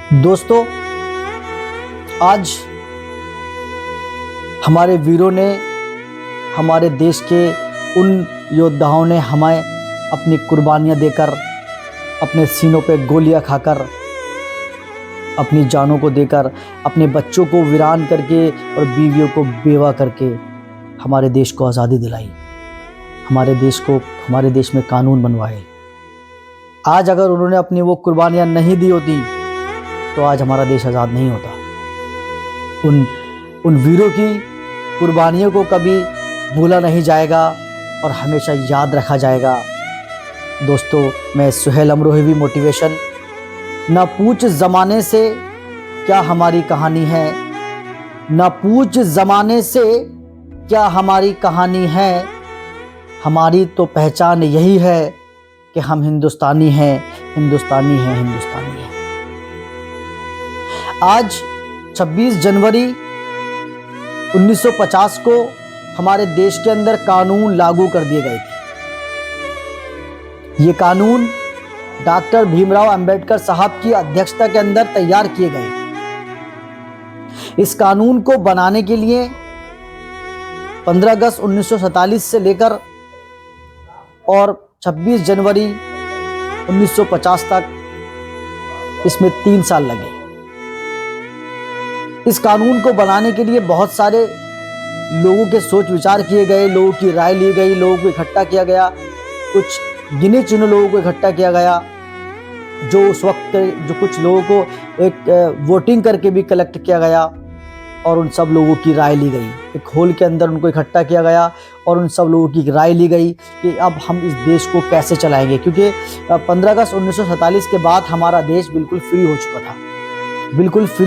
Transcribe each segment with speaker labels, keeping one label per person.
Speaker 1: दोस्तों, आज हमारे वीरों ने, हमारे देश के उन योद्धाओं ने हमें अपनी कुर्बानियां देकर, अपने सीनों पे गोलियां खाकर, अपनी जानों को देकर, अपने बच्चों को वीरान करके और बीवियों को बेवा करके हमारे देश को आज़ादी दिलाई, हमारे देश में कानून बनवाए। आज अगर उन्होंने अपनी वो कुर्बानियां नहीं दी होती तो आज हमारा देश आज़ाद नहीं होता। उन वीरों की कुर्बानियों को कभी भूला नहीं जाएगा और हमेशा याद रखा जाएगा। दोस्तों, मैं सुहेल अमरोही मोटिवेशन। ना पूछ ज़माने से क्या हमारी कहानी है, ना पूछ ज़माने से क्या हमारी कहानी है, हमारी तो पहचान यही है कि हम हिंदुस्तानी हैं, हिंदुस्तानी हैं, हिंदुस्तानी हैं। आज 26 जनवरी 1950 को हमारे देश के अंदर कानून लागू कर दिए गए थे। ये कानून डॉक्टर भीमराव अंबेडकर साहब की अध्यक्षता के अंदर तैयार किए गए। इस कानून को बनाने के लिए 15 अगस्त 1947 से लेकर और 26 जनवरी 1950 तक इसमें 3 साल लगे। इस कानून को बनाने के लिए बहुत सारे लोगों के सोच विचार किए गए, लोगों की राय ली गई, लोगों को इकट्ठा किया गया, कुछ गिने चुने लोगों को इकट्ठा किया गया, जो उस वक्त जो कुछ लोगों को एक वोटिंग करके भी कलेक्ट किया गया और उन सब लोगों की राय ली गई। एक हॉल के अंदर उनको इकट्ठा किया गया और उन सब लोगों की राय ली गई कि अब हम इस देश को कैसे चलाएंगे, क्योंकि 15 अगस्त 1947 के बाद हमारा देश बिल्कुल फ्री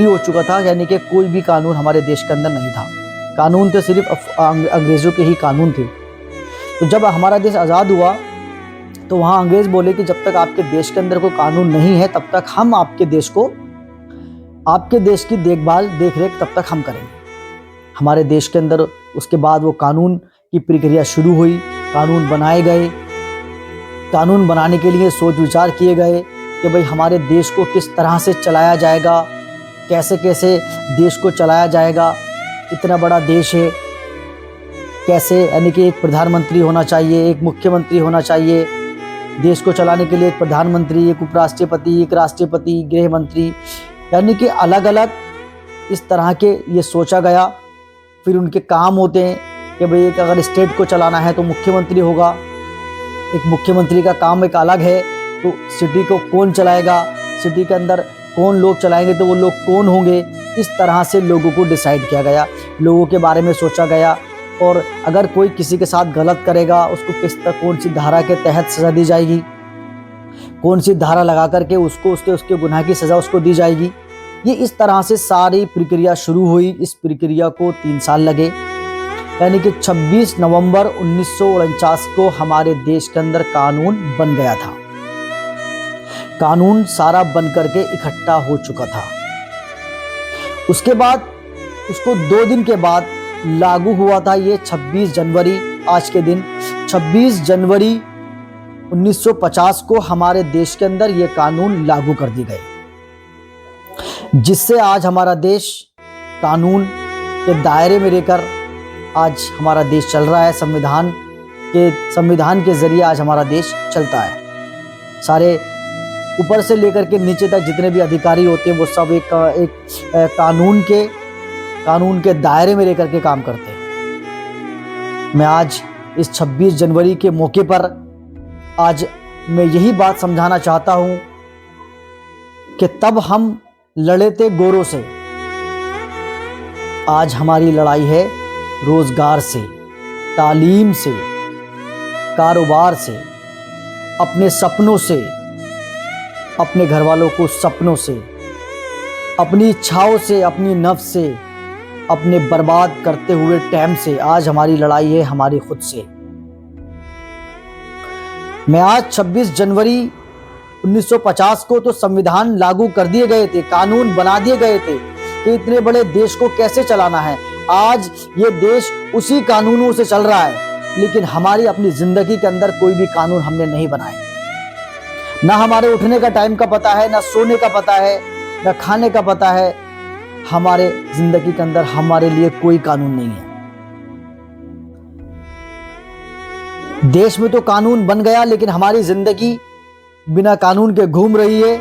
Speaker 1: हो चुका था, यानी कि कोई भी कानून हमारे देश के अंदर नहीं था। कानून तो सिर्फ अंग्रेज़ों के ही कानून थे। तो जब हमारा देश आज़ाद हुआ तो वहाँ अंग्रेज़ बोले कि जब तक आपके देश के अंदर कोई कानून नहीं है तब तक हम आपके देश की देखभाल देखरेख तब तक हम करेंगे। हमारे देश के अंदर उसके बाद वो कानून की प्रक्रिया शुरू हुई, कानून बनाए गए। कानून बनाने के लिए सोच विचार किए गए कि भाई हमारे देश को किस तरह से चलाया जाएगा, कैसे कैसे देश को चलाया जाएगा, इतना बड़ा देश है, कैसे, यानी कि एक प्रधानमंत्री होना चाहिए, एक मुख्यमंत्री होना चाहिए, देश को चलाने के लिए एक प्रधानमंत्री, एक उपराष्ट्रपति, एक राष्ट्रपति, गृह मंत्री, यानी कि अलग अलग इस तरह के ये सोचा गया। फिर उनके काम होते हैं कि भाई एक अगर स्टेट को चलाना है तो मुख्यमंत्री होगा, एक मुख्यमंत्री का काम एक अलग है, तो सिटी को कौन चलाएगा, सिटी के अंदर कौन लोग चलाएंगे तो वो लोग कौन होंगे। इस तरह से लोगों को डिसाइड किया गया, लोगों के बारे में सोचा गया। और अगर कोई किसी के साथ गलत करेगा उसको कौन सी धारा के तहत सज़ा दी जाएगी, कौन सी धारा लगा करके उसको उसके गुनाह की सज़ा उसको दी जाएगी। ये इस तरह से सारी प्रक्रिया शुरू हुई। इस प्रक्रिया को 3 साल लगे, यानी कि 26 नवंबर 1949 को हमारे देश के अंदर कानून बन गया था। कानून सारा बन करके इकट्ठा हो चुका था। उसके बाद उसको 2 दिन के बाद लागू हुआ था ये 26 जनवरी, आज के दिन 26 जनवरी 1950 को हमारे देश के अंदर ये कानून लागू कर दिए गए, जिससे आज हमारा देश कानून के दायरे में रहकर आज हमारा देश चल रहा है। संविधान के जरिए आज हमारा देश चलता है। सारे ऊपर से लेकर के नीचे तक जितने भी अधिकारी होते हैं वो सब एक कानून के दायरे में रहकर के काम करते हैं। मैं आज इस 26 जनवरी के मौके पर आज मैं यही बात समझाना चाहता हूं कि तब हम लड़े थे गोरों से, आज हमारी लड़ाई है रोजगार से, तालीम से, कारोबार से, अपने सपनों से, अपने घर वालों को सपनों से, अपनी इच्छाओं से, अपनी नफ्स से, अपने बर्बाद करते हुए टाइम से। आज हमारी लड़ाई है हमारे खुद से। मैं आज 26 जनवरी 1950 को तो संविधान लागू कर दिए गए थे, कानून बना दिए गए थे कि इतने बड़े देश को कैसे चलाना है। आज ये देश उसी कानूनों से चल रहा है, लेकिन हमारी अपनी जिंदगी के अंदर कोई भी कानून हमने नहीं बनाए। ना हमारे उठने का टाइम का पता है, ना सोने का पता है, न खाने का पता है, हमारे जिंदगी के अंदर हमारे लिए कोई कानून नहीं है। देश में तो कानून बन गया, लेकिन हमारी जिंदगी बिना कानून के घूम रही है।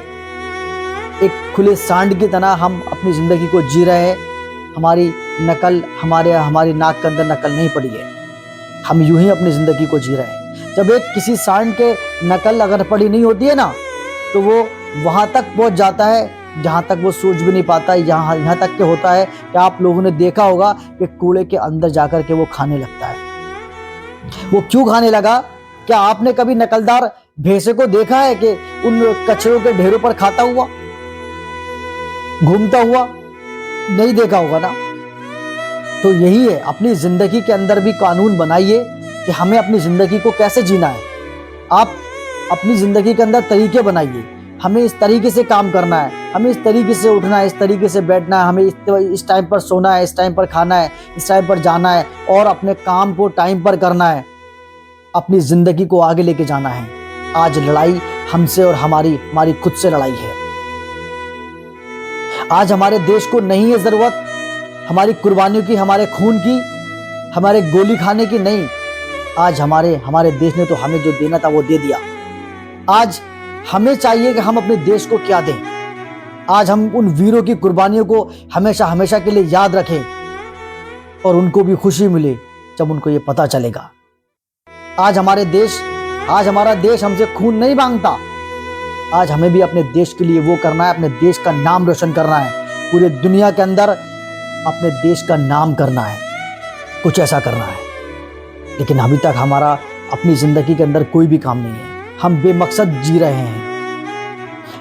Speaker 1: एक खुले सांड की तरह हम अपनी जिंदगी को जी रहे हैं। हमारी नकल हमारी नाक के अंदर नकल नहीं पड़ी है, हम यूं ही अपनी जिंदगी को जी रहे हैं। जब एक किसी सांड के नकल अगर पड़ी नहीं होती है ना, तो वो वहां तक पहुंच जाता है जहां तक वो सोच भी नहीं पाता। यहाँ तक के होता है कि आप लोगों ने देखा होगा कि कूड़े के अंदर जाकर के वो खाने लगता है। वो क्यों खाने लगा? क्या आपने कभी नकलदार भैंसे को देखा है कि उन कचरों के ढेरों पर खाता हुआ, घूमता हुआ? नहीं देखा होगा ना। तो यही है, अपनी जिंदगी के अंदर भी कानून बनाइए कि हमें अपनी जिंदगी को कैसे जीना है। आप अपनी जिंदगी के अंदर तरीके बनाइए, हमें इस तरीके से काम करना है, हमें इस तरीके से उठना है, इस तरीके से बैठना है, हमें इस टाइम पर सोना है, इस टाइम पर खाना है, इस टाइम पर जाना है और अपने काम को टाइम पर करना है। अपनी जिंदगी को आगे लेके जाना है। आज लड़ाई हमसे और हमारी खुद से लड़ाई है। आज हमारे देश को नहीं है जरूरत हमारी कुर्बानियों की, हमारे खून की, हमारे गोली खाने की नहीं। आज हमारे देश ने तो हमें जो देना था वो दे दिया। आज हमें चाहिए कि हम अपने देश को क्या दें। आज हम उन वीरों की कुर्बानियों को हमेशा हमेशा के लिए याद रखें और उनको भी खुशी मिले जब उनको ये पता चलेगा। आज हमारा देश हमसे खून नहीं मांगता। आज हमें भी अपने देश के लिए वो करना है, अपने देश का नाम रोशन करना है, पूरे दुनिया के अंदर अपने देश का नाम करना है, कुछ ऐसा करना है। लेकिन अभी तक हमारा अपनी जिंदगी के अंदर कोई भी काम नहीं है। हम बेमकसद जी रहे हैं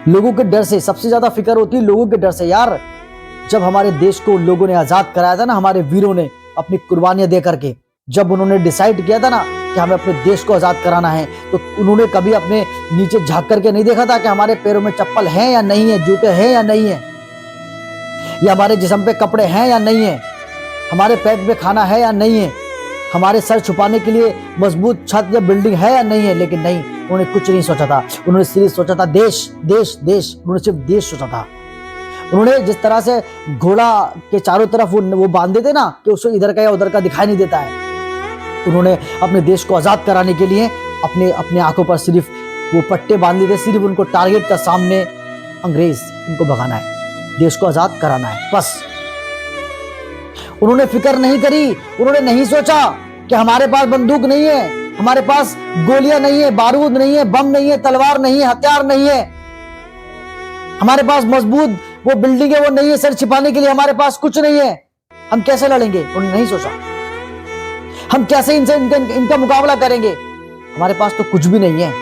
Speaker 1: लोगों के डर से। सबसे ज्यादा फिक्र होती है लोगों के डर से। यार, जब हमारे देश को लोगों ने आजाद कराया था ना, हमारे वीरों ने अपनी कुर्बानियां दे करके, जब उन्होंने डिसाइड किया था ना कि हमें अपने देश को आजाद कराना है, तो उन्होंने कभी अपने नीचे झांक करके नहीं देखा था कि हमारे पैरों में चप्पल है या नहीं है, जूते हैं या नहीं है, या हमारे जिस्म पे कपड़े हैं या नहीं है, हमारे पेट में खाना है या नहीं है, हमारे सर छुपाने के लिए मजबूत छत या बिल्डिंग है या नहीं है। लेकिन नहीं, उन्होंने कुछ नहीं सोचा था। उन्होंने सिर्फ सोचा था देश देश देश। उन्होंने सिर्फ देश सोचा था। उन्होंने जिस तरह से घोड़ा के चारों तरफ वो बांधे थे ना कि उसको इधर का या उधर का दिखाई नहीं देता है, उन्होंने अपने देश को आजाद कराने के लिए अपने आंखों पर सिर्फ वो पट्टे बांध लिए थे। सिर्फ उनको टारगेट था सामने, अंग्रेज, उनको भगाना है, देश को आजाद कराना है, बस। उन्होंने फिक्र नहीं करी, उन्होंने नहीं सोचा कि हमारे पास बंदूक नहीं है, हमारे पास गोलियां नहीं है, बारूद नहीं है, बम नहीं है, तलवार नहीं है, हथियार नहीं है, हमारे पास मजबूत वो बिल्डिंग है वो नहीं है, सर छिपाने के लिए हमारे पास कुछ नहीं है, हम कैसे लड़ेंगे? उन्होंने नहीं सोचा। हम कैसे इनका मुकाबला करेंगे? हमारे पास तो कुछ भी नहीं है।